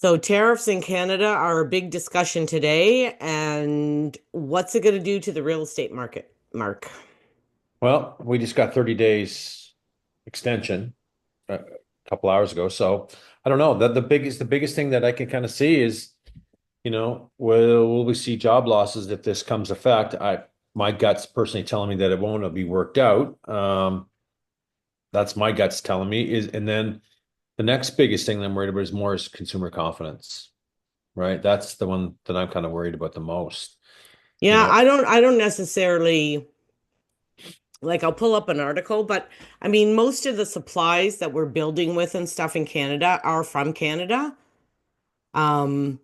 So tariffs in Canada are a big discussion today, and what's it going to do to the real estate market, Mark? Well, we just got 30 days extension a couple hours ago. So I don't know. The biggest thing that I can kind of see is, will we see job losses if this comes effect? My gut's personally telling me that it won't be worked out. That's my gut's telling me and then the next biggest thing that I'm worried about is consumer confidence, right? That's the one that I'm kind of worried about the most. You Yeah, know, I don't necessarily like I'll pull up an article, but I mean most of the supplies that we're building with and stuff in Canada are from Canada. Um,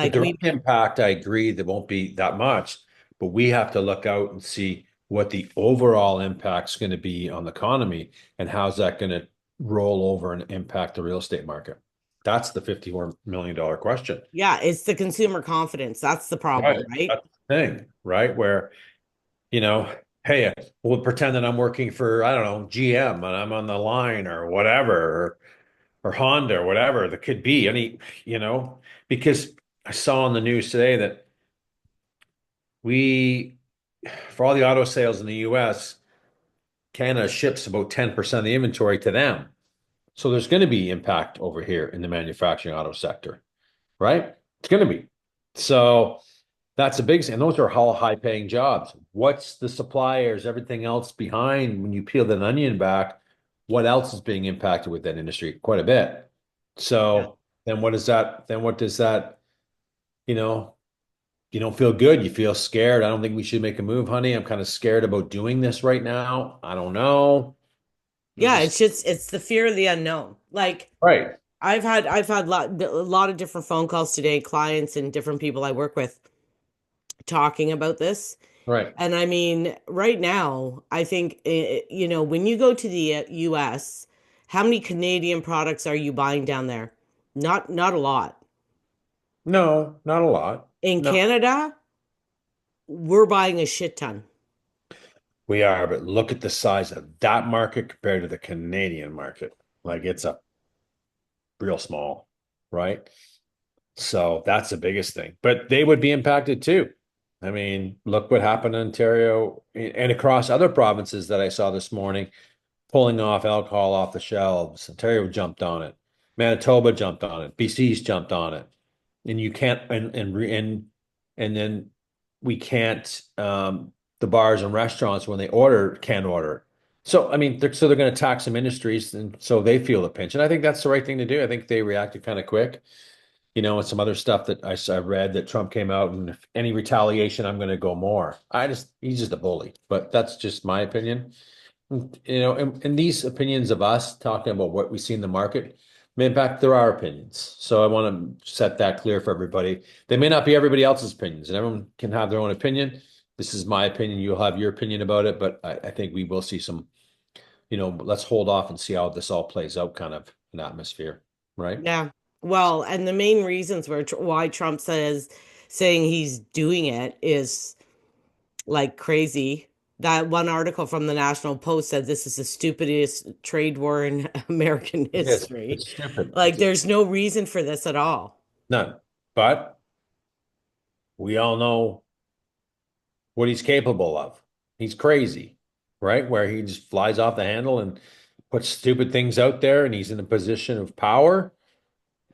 the like we direct impact, I agree, there won't be that much, but we have to look out and see what the overall impact's going to be on the economy and how's that going to roll over and impact the real estate market. That's the $54 million question. Yeah, it's the consumer confidence. That's the problem, Right. right? That's the thing, right? Where, you know, hey, we'll pretend that I'm working for, I don't know, GM and I'm on the line or whatever, or Honda or whatever that could be you know, because I saw on the news today that we, for all the auto sales in the US, Canada ships about 10% of the inventory to them. So there's going to be impact over here in the manufacturing auto sector, right? It's going to be. So that's a big thing. And those are all high paying jobs. What's the suppliers, everything else behind when you peel that onion back? What else is being impacted with that industry? Quite a bit. Yeah. So then what does that, you know, you don't feel good. You feel scared. I don't think we should make a move, honey. I'm kind of scared about doing this right now. I don't know. I'm Yeah, just it's the fear of the unknown. Like right, I've had a lot of different phone calls today, clients and different people I work with talking about this. right. And I mean, right now, I think when you go to the US, how many Canadian products are you buying down there? Not a lot. No, not a lot. In No, Canada, we're buying a shit ton. we are, but look at the size of that market compared to the Canadian market. Like it's a real small, right? So that's the biggest thing. But they would be impacted too. I mean, look what happened in Ontario and across other provinces that I saw this morning, pulling off alcohol off the shelves. Ontario jumped on it. Manitoba jumped on it. BC's jumped on it. And you can't and then we can't the bars and restaurants when they order can't order. So I mean they're going to tax some industries and so they feel the pinch. And I think that's the right thing to do. I think they reacted kind of quick, and some other stuff that I read that Trump came out and if any retaliation, I'm going to go more. He's just a bully, but that's just my opinion. And these opinions of us talking about what we see in the market may impact there are opinions. So I want to set that clear for everybody. They may not be everybody else's opinions, and everyone can have their own opinion. This is my opinion. You'll have your opinion about it, but I think we will see some, let's hold off and see how this all plays out kind of an atmosphere, right? Yeah. Well, and the main reasons why Trump saying he's doing it is like crazy. That one article from the National Post said this is the stupidest trade war in American It is. history. It's stupid. Like, there's no reason for this at all. None. But we all know what he's capable of. He's crazy, right? Where he just flies off the handle and puts stupid things out there, and he's in a position of power,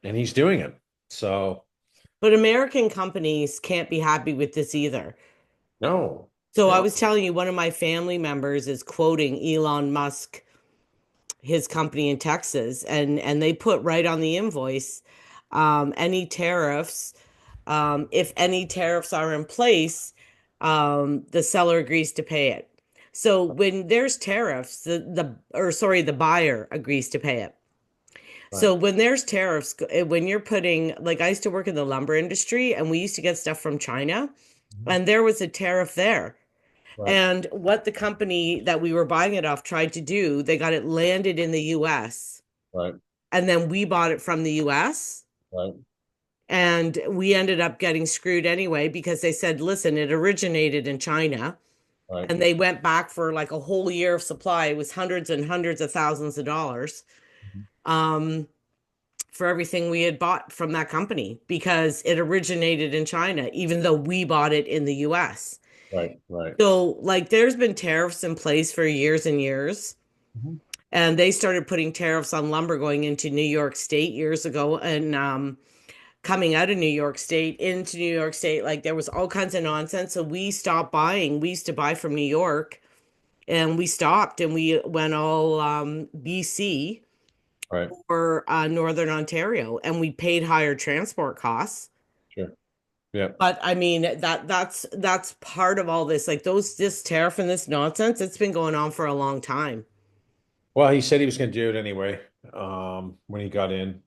and he's doing it. So, But American companies can't be happy with this either. no, So I no, was telling you, one of my family members is quoting Elon Musk, his company in Texas, and they put right on the invoice, any tariffs, if any tariffs are in place, the seller agrees to pay it. So when there's tariffs, the buyer agrees to pay it. right, So when there's tariffs, when you're putting, like I used to work in the lumber industry and we used to get stuff from China mhm, and there was a tariff there. right, And what the company that we were buying it off tried to do, they got it landed in the US right, and then we bought it from the US. right, And we ended up getting screwed anyway because they said, listen, it originated in China. right. And they went back for like a whole year of supply. It was hundreds and hundreds of thousands of dollars. Mhm. Um, for everything we had bought from that company because it originated in China, even though we bought it in the US. Right, right. So, like, there's been tariffs in place for years and years. Mhm. And they started putting tariffs on lumber going into New York State years ago. And coming out of New York State into New York State, like, there was all kinds of nonsense. So we stopped buying. We used to buy from New York and we stopped and we went all BC Right. or Northern Ontario and we paid higher transport costs. Sure. Yeah. But I mean that's part of all this. Like this tariff and this nonsense, it's been going on for a long time. Well, he said he was going to do it anyway, when he got in.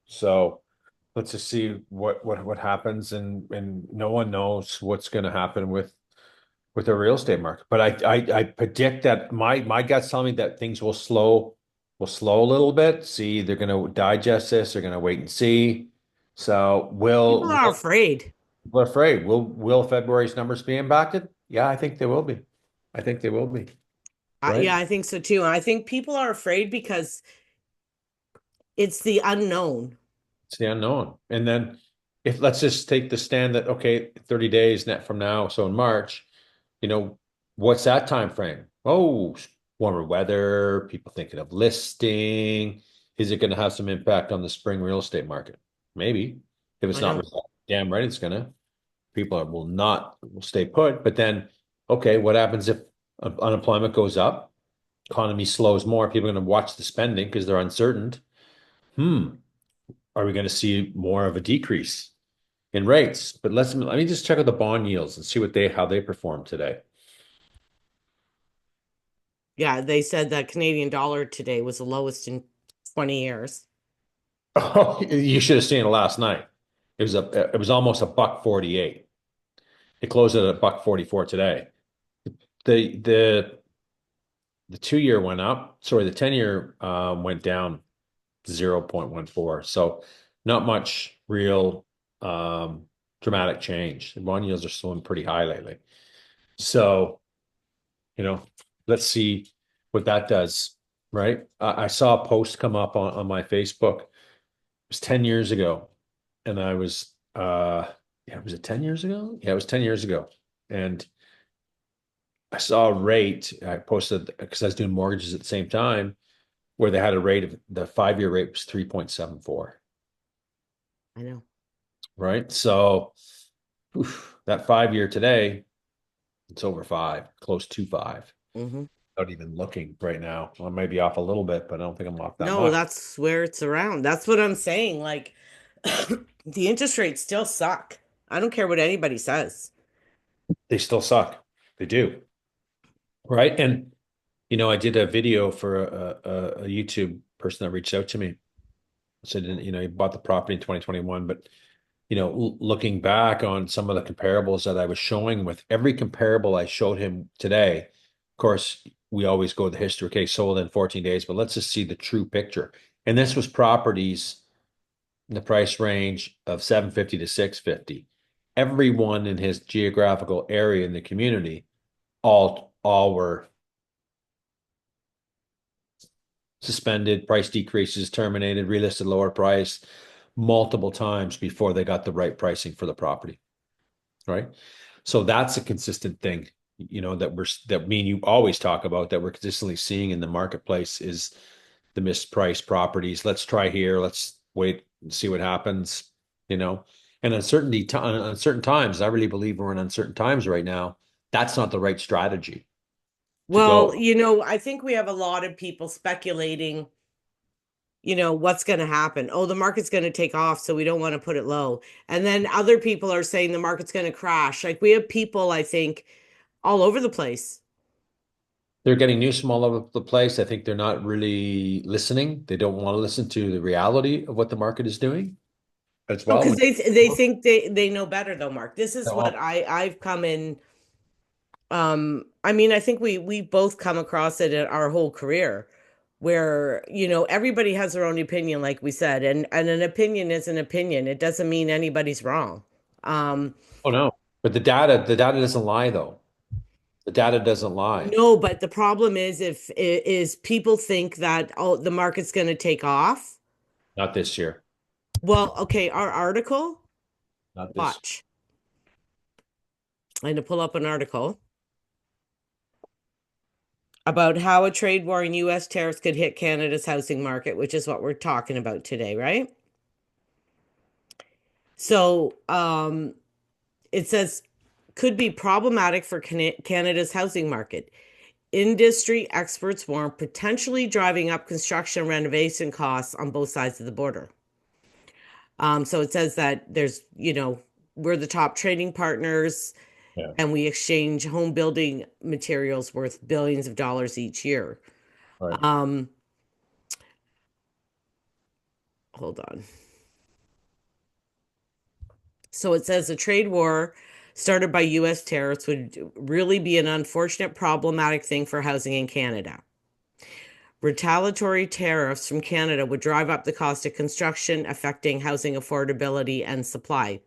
So let's just see what happens, and no one knows what's going to happen with the real estate market. But I predict that my gut's telling me that things will slow a little bit. See, they're going to digest this. They're going to wait and see. So People are will afraid. we're afraid. Will February's numbers be impacted? Yeah, I think they will be. I think they will be. Yeah, Right? I think so too. And I think people are afraid because it's the unknown. It's the unknown. And then if let's just take the stand that okay, 30 days net from now, so in March, you know, what's that time frame? Oh, warmer weather, people thinking of listing. Is it going to have some impact on the spring real estate market? Maybe. If it's I not know. resolved, damn right it's gonna. Will stay put. But then, okay, what happens if unemployment goes up, economy slows more, people are going to watch the spending because they're uncertain. Hmm. Are we going to see more of a decrease in rates? But let me just check out the bond yields and see how they perform today. Yeah, they said that Canadian dollar today was the lowest in 20 years. Oh, you should have seen it last night. It was almost a buck 48. It closed at a buck 44 today. The the the 2 year went up. Sorry, the 10 year went down 0.14. So not much real um, dramatic change. The bond yields are still pretty high lately. So, you know, let's see what that does, right? I saw a post come up on my Facebook. It was 10 years ago. And I was, yeah, was it 10 years ago? Yeah, it was 10 years ago. And I saw a rate, I posted because I was doing mortgages at the same time, where they had a rate of the 5 year rate was 3.74, I know. right? So that 5 year today, it's over five, close to five. Hmm. Not even looking right now. I may be off a little bit, but I don't think I'm off that No, much. that's where it's around. That's what I'm saying. Like the interest rates still suck. I don't care what anybody says. They still suck. They do. Right. And, I did a video for a YouTube person that reached out to me. Said, he bought the property in 2021, but, looking back on some of the comparables that I was showing with every comparable I showed him today, of course, we always go with the history. Okay, sold in 14 days, but let's just see the true picture. And this was properties in the price range of 750 to 650. Everyone in his geographical area in the community, all were suspended, price decreases, terminated, relisted lower price multiple times before they got the right pricing for the property, right? So that's a consistent thing, that me and you always talk about, that we're consistently seeing in the marketplace, is the mispriced properties. Let's try here. Let's wait and see what happens, you know. And uncertain times, I really believe we're in uncertain times right now. That's not the right strategy to Well, go. I think we have a lot of people speculating, what's going to happen. Oh, the market's going to take off, so we don't want to put it low. And then other people are saying the market's going to crash. Like we have people, I think, all over the place. They're getting news from all over the place. I think they're not really listening. They don't want to listen to the reality of what the market is doing as Oh, well. because they think they know better though, Mark. This is what I've come in. I mean, I think we both come across it in our whole career, where everybody has their own opinion, like we said, and an opinion is an opinion. It doesn't mean anybody's wrong. Um, Oh no. But the data doesn't lie though. The data doesn't lie. no, but the problem is if is people think that the market's going to take off. Not this year. Well, okay, our article, Not this. watch. I'm going to pull up an article about how a trade war and US tariffs could hit Canada's housing market, which is what we're talking about today, right? So, it says could be problematic for Canada's housing market. Industry experts warn potentially driving up construction renovation costs on both sides of the border. So it says that we're the top trading partners Yeah. and we exchange home building materials worth billions of dollars each year. Right. Um, Hold on. So it says a trade war started by US tariffs would really be an unfortunate, problematic thing for housing in Canada. Retaliatory tariffs from Canada would drive up the cost of construction, affecting housing affordability and supply.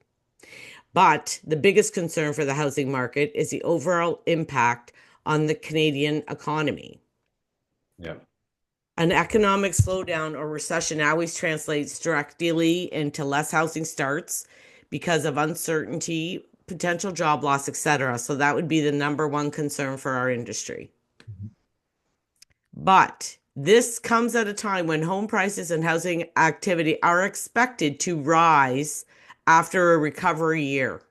But the biggest concern for the housing market is the overall impact on the Canadian economy. Yeah. An economic slowdown or recession always translates directly into less housing starts because of uncertainty, potential job loss, etc. So that would be the number one concern for our industry. But this comes at a time when home prices and housing activity are expected to rise after a recovery year.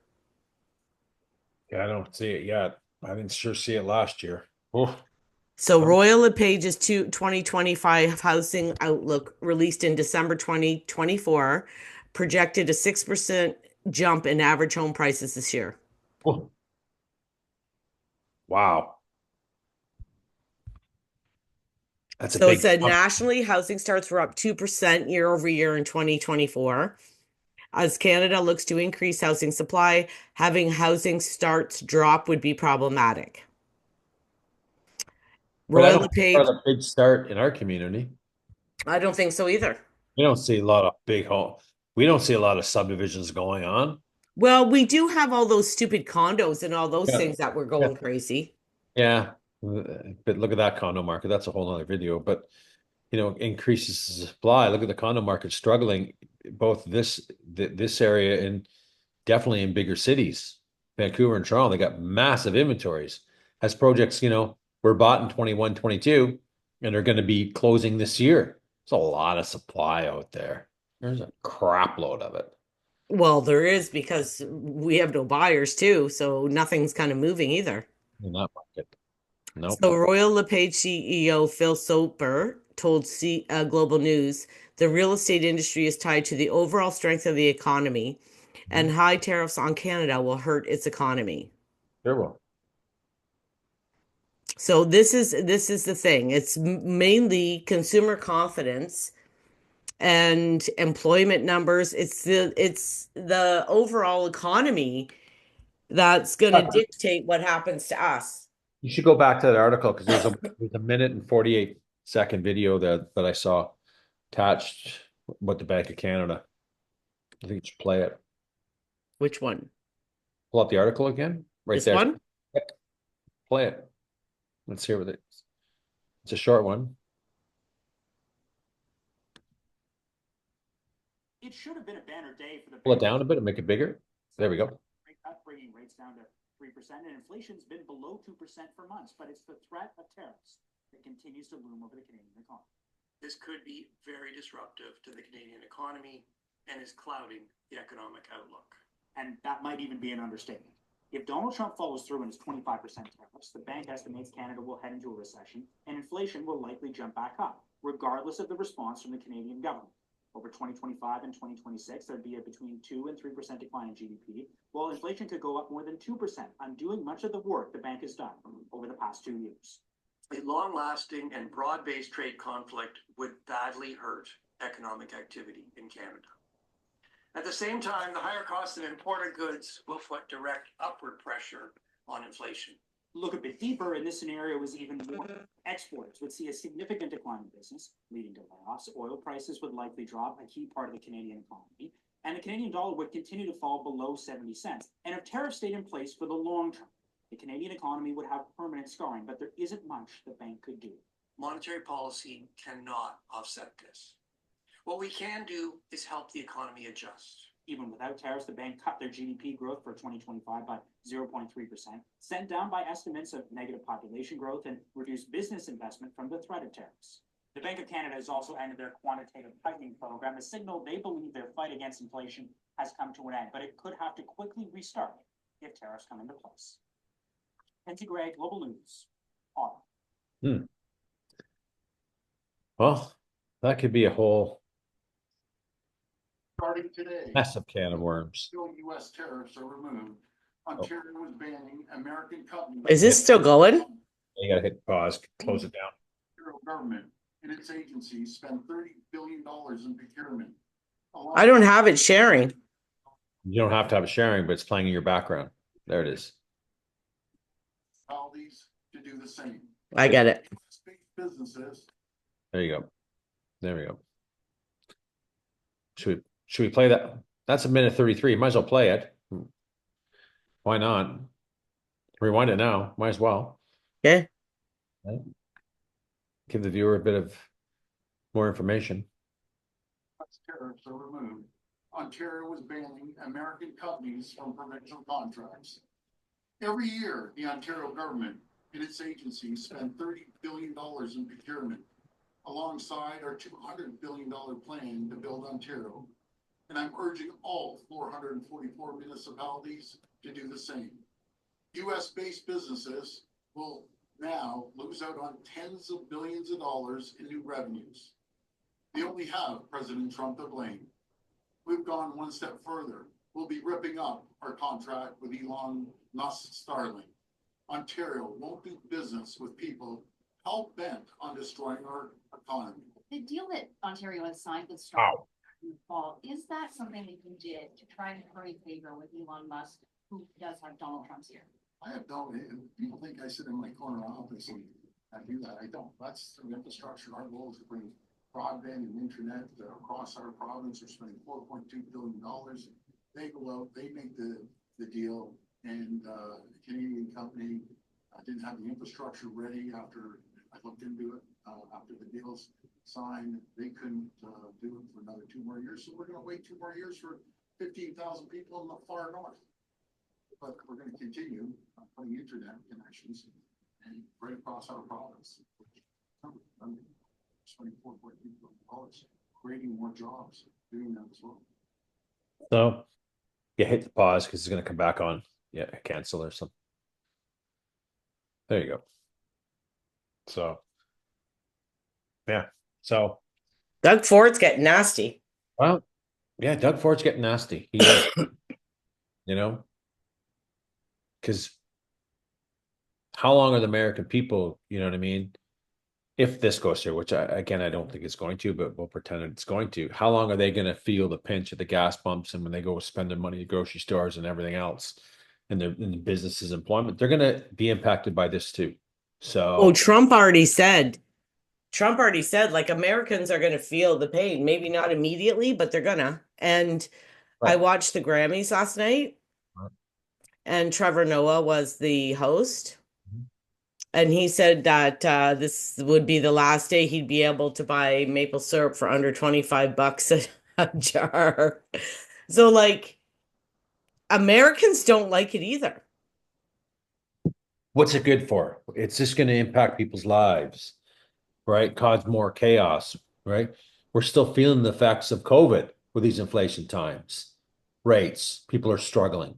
Yeah, I don't see it yet. I didn't sure see it last year. Oh, So I'm Royal LePage's 2025 housing outlook released in December 2024 projected a 6% jump in average home prices this year. oh, wow. That's a So it big said jump. nationally, housing starts were up 2% year over year in 2024. As Canada looks to increase housing supply, having housing starts drop would be problematic. But I Royal don't think part LePage, of the big start in our community. I don't think so either. We don't see a lot of big home. We don't see a lot of subdivisions going on. Well, we do have all those stupid condos and all those Yeah. things that were Yeah. going crazy. Yeah. But look at that condo market. That's a whole other video. But increases the supply. Look at the condo market struggling, both this area and definitely in bigger cities, Vancouver and Toronto. They got massive inventories. As projects, were bought in 21, 22, and they're going to be closing this year. There's a lot of supply out there. There's a crap load of it Well, there is because we have no buyers too, so nothing's kind of moving either. in that market. Nope. So Royal LePage CEO Phil Soper told Global News the real estate industry is tied to the overall strength of the economy, and Mhm. high tariffs on Canada will hurt its economy. Sure will. So this is the thing. It's mainly consumer confidence and employment numbers. It's the overall economy that's going to dictate what happens to us. You should go back to that article because there's a minute and 48-second video that I saw attached with the Bank of Canada. I think you should play it. Which one? Pull up the article again. Right This there. one? Play it. Let's hear what it is. It's a short one. It should have been a banner day for the Pull it bank, down a bit and make it bigger. There we go. bringing rates down to 3%, and inflation's been below 2% for months. But it's the threat of tariffs that continues to loom over the Canadian economy. This could be very disruptive to the Canadian economy and is clouding the economic outlook. And that might even be an understatement. If Donald Trump follows through on his 25% tariffs, the bank estimates Canada will head into a recession and inflation will likely jump back up, regardless of the response from the Canadian government. Over 2025 and 2026, there'd be a between 2 and 3% decline in GDP, while inflation could go up more than 2%, undoing much of the work the bank has done over the past 2 years. A long-lasting and broad-based trade conflict would badly hurt economic activity in Canada. At the same time, the higher cost of imported goods will put direct upward pressure on inflation. Look a bit deeper, and this scenario is even more. Exporters would see a significant decline in business, leading to layoffs. Oil prices would likely drop, a key part of the Canadian economy, and the Canadian dollar would continue to fall below 70 cents. And if tariffs stayed in place for the long term, the Canadian economy would have permanent scarring, but there isn't much the bank could do. Monetary policy cannot offset this. What we can do is help the economy adjust. Even without tariffs, the bank cut their GDP growth for 2025 by 0.3%, sent down by estimates of negative population growth, and reduced business investment from the threat of tariffs. The Bank of Canada has also ended their quantitative tightening program, a signal they believe their fight against inflation has come to an end, but it could have to quickly restart if tariffs come into place. Kenzie Gray, Global News, Ottawa. Well, that could be a whole Starting today, massive can of worms. until U.S. tariffs are removed, Ontario is banning American companies. Is this still going? You gotta hit pause, close it down. Ontario government and its agencies spend $30 billion in procurement. I don't have it sharing. You don't have to have it sharing, but it's playing in your background. There it is. Municipalities to do the same. I get it. Businesses. There you go. There we go. Should we play that? That's a minute 33. Might as well play it. Why not? Rewind it now. Might as well. Okay. Give the viewer a bit of more information. Tariffs are removed. Ontario is banning American companies from provincial contracts. Every year, the Ontario government and its agencies spend $30 billion in procurement, alongside our $200 billion plan to build Ontario. And I'm urging all 444 municipalities to do the same. US-based businesses will now lose out on tens of billions of dollars in new revenues. They only have President Trump to blame. We've gone one step further. We'll be ripping up our contract with Elon Musk's Starlink. Ontario won't do business with people hell-bent on destroying our economy. The deal that Ontario has signed with Starlink in the fall, is that something that you did to try and curry favor with Elon Musk, who does have Donald Trump's ear? I have no, people think I sit in my corner office and I do that. I don't. That's the infrastructure. Our goal is to bring broadband and internet across our province. We're spending $4.2 billion. They go out, they make the deal, and a Canadian company didn't have the infrastructure ready after I looked into it. After the deal's signed, they couldn't do it for another 2 more years. So we're going to wait 2 more years for 15,000 people in the far north. But we're going to continue putting internet connections and right across our province. Spending $4.2 billion, creating more jobs, doing that as well. So, yeah, hit the pause because it's going to come back on. Yeah, cancel or something. There you go. So, yeah. So, Doug Ford's getting nasty. well, yeah, Doug Ford's getting nasty. He is, you know, because how long are the American people, you know what I mean? If this goes through, which I don't think it's going to, but we'll pretend it's going to. How long are they going to feel the pinch at the gas pumps and when they go spend their money at grocery stores and everything else, and their businesses, employment? They're going to be impacted by this too. So, Trump already said, like, Americans are going to feel the pain. Maybe not immediately, but they're gonna. And I watched the Grammys last night, and Trevor Noah was the host. And he said that this would be the last day he'd be able to buy maple syrup for under $25 a jar. So, like, Americans don't like it either. what's it good for? It's just going to impact people's lives, right? Cause more chaos, right? We're still feeling the effects of COVID with these inflation times. Rates, people are struggling.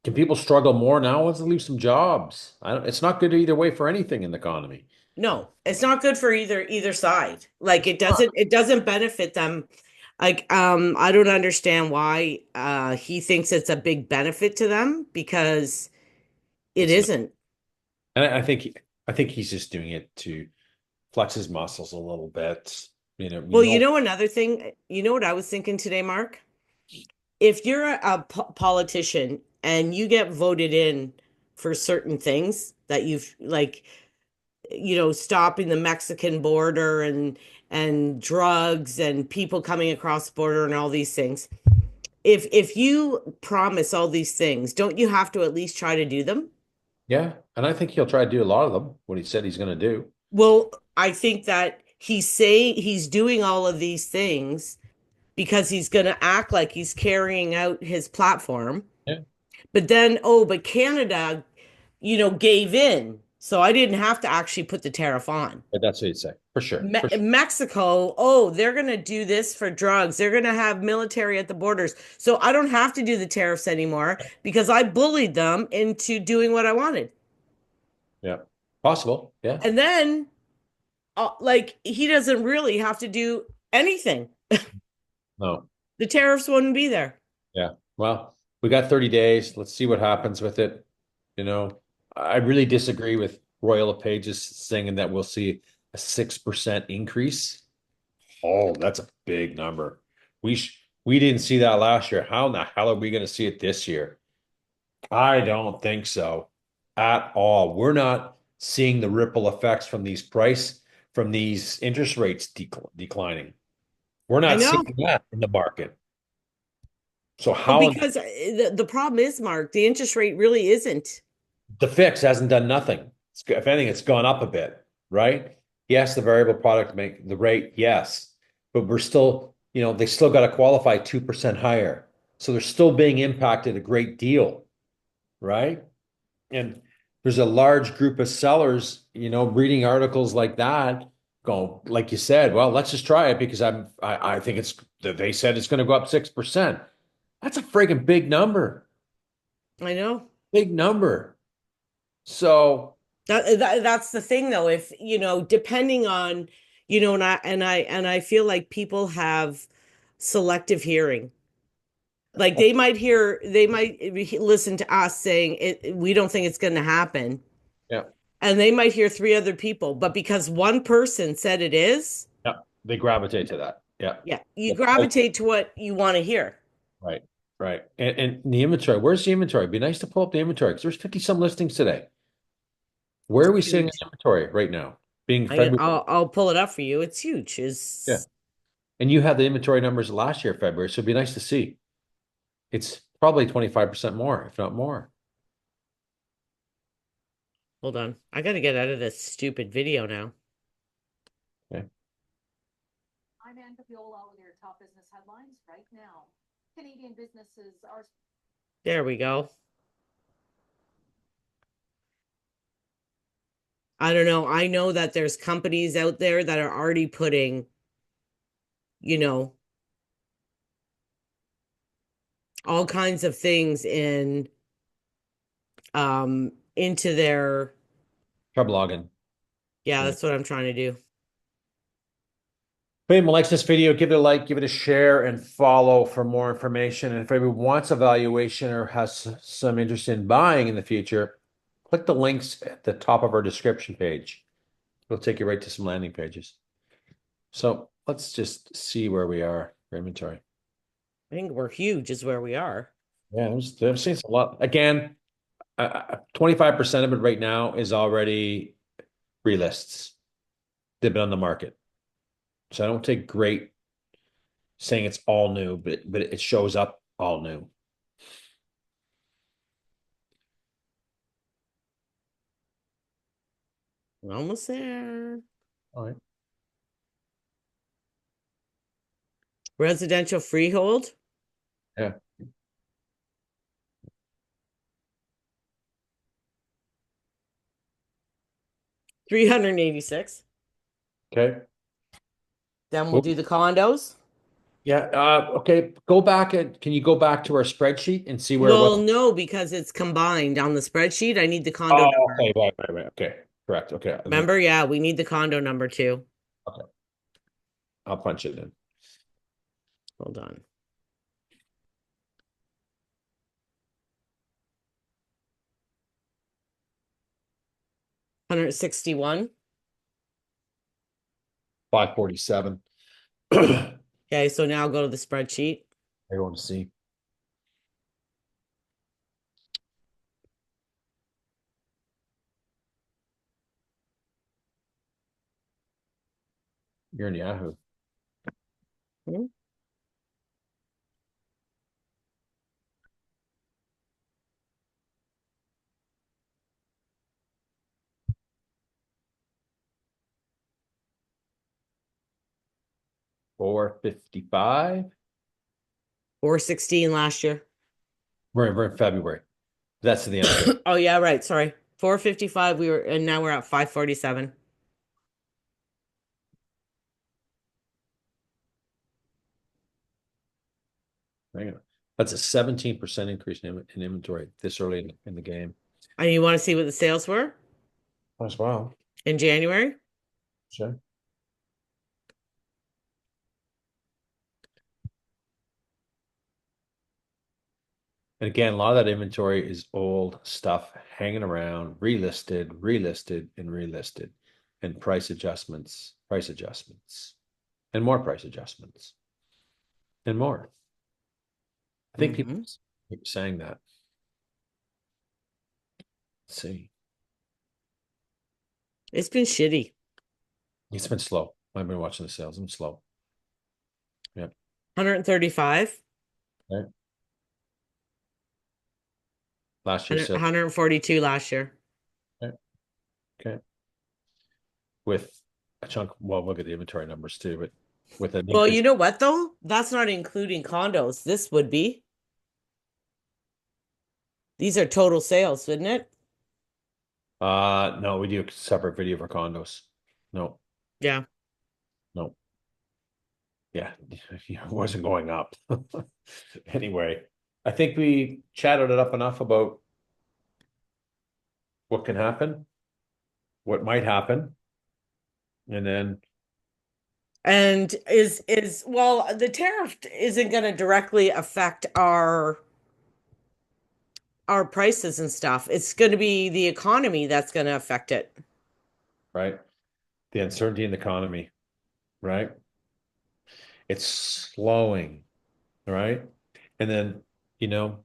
Can people struggle more now? Let's lose some jobs. It's not good either way for anything in the economy. No, it's not good for either side. Like, it doesn't benefit them. Like, I don't understand why he thinks it's a big benefit to them, because it isn't. And I think he's just doing it to flex his muscles a little bit. Well, another thing, what I was thinking today, Mark? If you're a politician and you get voted in for certain things that you've, like, stopping the Mexican border and drugs and people coming across the border and all these things. If you promise all these things, don't you have to at least try to do them? Yeah, and I think he'll try to do a lot of them, what he said he's going to do. Well, I think that he's doing all of these things because he's going to act like he's carrying out his platform. Yeah. But then, oh, but Canada, gave in. So I didn't have to actually put the tariff on. But that's what you'd say. For sure. For sure. Mexico, oh, they're going to do this for drugs. They're going to have military at the borders. So I don't have to do the tariffs anymore because I bullied them into doing what I wanted. Yeah. Possible. Yeah. And then, like, he doesn't really have to do anything. No. The tariffs wouldn't be there. Yeah. Well, we got 30 days. Let's see what happens with it. You know, I really disagree with Royal LePage's saying that we'll see a 6% increase. Oh, that's a big number. We didn't see that last year. How in the hell are we going to see it this year? I don't think so at all. We're not seeing the ripple effects from these interest rates declining. We're I not know. seeing that in the market. So Well, how because the problem is, Mark, the interest rate really isn't. the fix hasn't done nothing. If anything, it's gone up a bit, right? Yes, the variable product make the rate, yes, but we're still, they still got to qualify 2% higher. So they're still being impacted a great deal, right? And there's a large group of sellers, reading articles like that, go, like you said, well, let's just try it because I think they said it's going to go up 6%. That's a freaking big number. I know. Big number. So That's the thing, though. If depending on, and I feel like people have selective hearing. Like they might listen to us saying we don't think it's going to happen, yeah, and they might hear three other people, but because one person said it is, yeah, they gravitate to that. Yeah. yeah, you Yep. gravitate to what you want to hear. Right. Right. And the inventory, where's the inventory? It'd be nice to pull up the inventory because there's 50 some listings today. Where are we sitting in Huge. inventory right now? Being I, February. I'll pull it up for you. It's huge. Yeah. Is And you have the inventory numbers last year, February. So it'd be nice to see. It's probably 25% more, if not more. Hold on. I got to get out of this stupid video now. Okay. I'm Ann Capiola with your top business headlines right now. Canadian businesses are. There we go. I don't know. I know that there's companies out there that are already putting, you know, all kinds of things into their, Trouble logging. yeah, Yeah. that's what I'm trying to do. If anyone likes this video, give it a like, give it a share, and follow for more information. And if anyone wants a valuation or has some interest in buying in the future, click the links at the top of our description page. It'll take you right to some landing pages. So let's just see where we are for inventory. I think we're huge is where we are. Yeah, I've seen a lot. Again, 25% of it right now is already relists. They've been on the market. So I don't take great saying it's all new, but it shows up all new. We're almost there. All right. Residential freehold. Yeah. $386. Okay. Then we'll do the condos. Yeah. Okay. Go back and can you go back to our spreadsheet and see where it Well, was? no, because it's combined on the spreadsheet. I need the condo Oh, number. okay. Right. Okay. Correct. Okay. Remember? Yeah, we need the condo number too. Okay. I'll punch it in. Hold on. $161. 547. I Okay, so now go to the spreadsheet. want to see. You're in Yahoo. Hmm? 455. 416 last year. We're in February. That's the end of it. Oh yeah, right. Sorry. 455 we were, and now we're at 547. Hang on. That's a 17% increase in inventory this early in the game. And you want to see what the sales were As well. in January? Sure. And again, a lot of that inventory is old stuff hanging around, relisted, and relisted, and price adjustments, and more price adjustments, and more. I think people keep saying that. Let's see. It's been shitty. It's been slow. I've been watching the sales. I'm slow. Yep. 135. Okay. Last year, 142 last year. Okay. With a chunk, well, look at the inventory numbers too, but with an Well, increase. you know what though? That's not including condos. This would be. These are total sales, wouldn't it? No, we do a separate video for condos. No, Yeah. no. Yeah, it wasn't going up. Anyway, I think we chatted it up enough about what can happen, what might happen, and then And is well, the tariff isn't going to directly affect our prices and stuff. It's going to be the economy that's going to affect it. right, the uncertainty in the economy, right? It's slowing, right? And then, you know,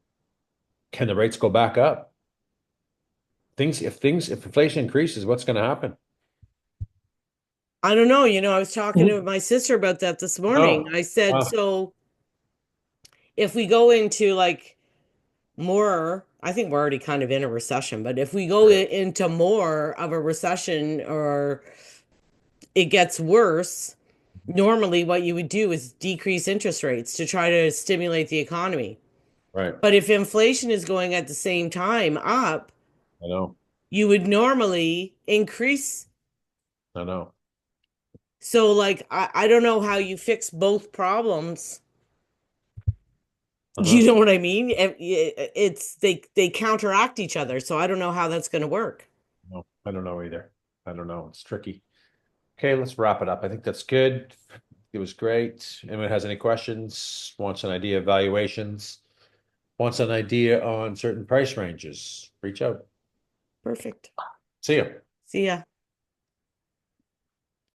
can the rates go back up? If inflation increases, what's going to happen? I don't know. I was talking to my sister about that this morning. Oh, I said, wow. so if we go into like more, I think we're already kind of in a recession, but if we go into more of a recession or it gets worse, normally what you would do is decrease interest rates to try to stimulate the economy. Right. But if inflation is going at the same time up, I know. you would normally increase. I know. So like I don't know how you fix both problems. You know what I mean? It's they counteract each other. So I don't know how that's going to work. No, I don't know either. I don't know. It's tricky. Okay, let's wrap it up. I think that's good. It was great. Anyone has any questions, wants an idea of valuations, wants an idea on certain price ranges, reach out. Perfect. See you. See ya.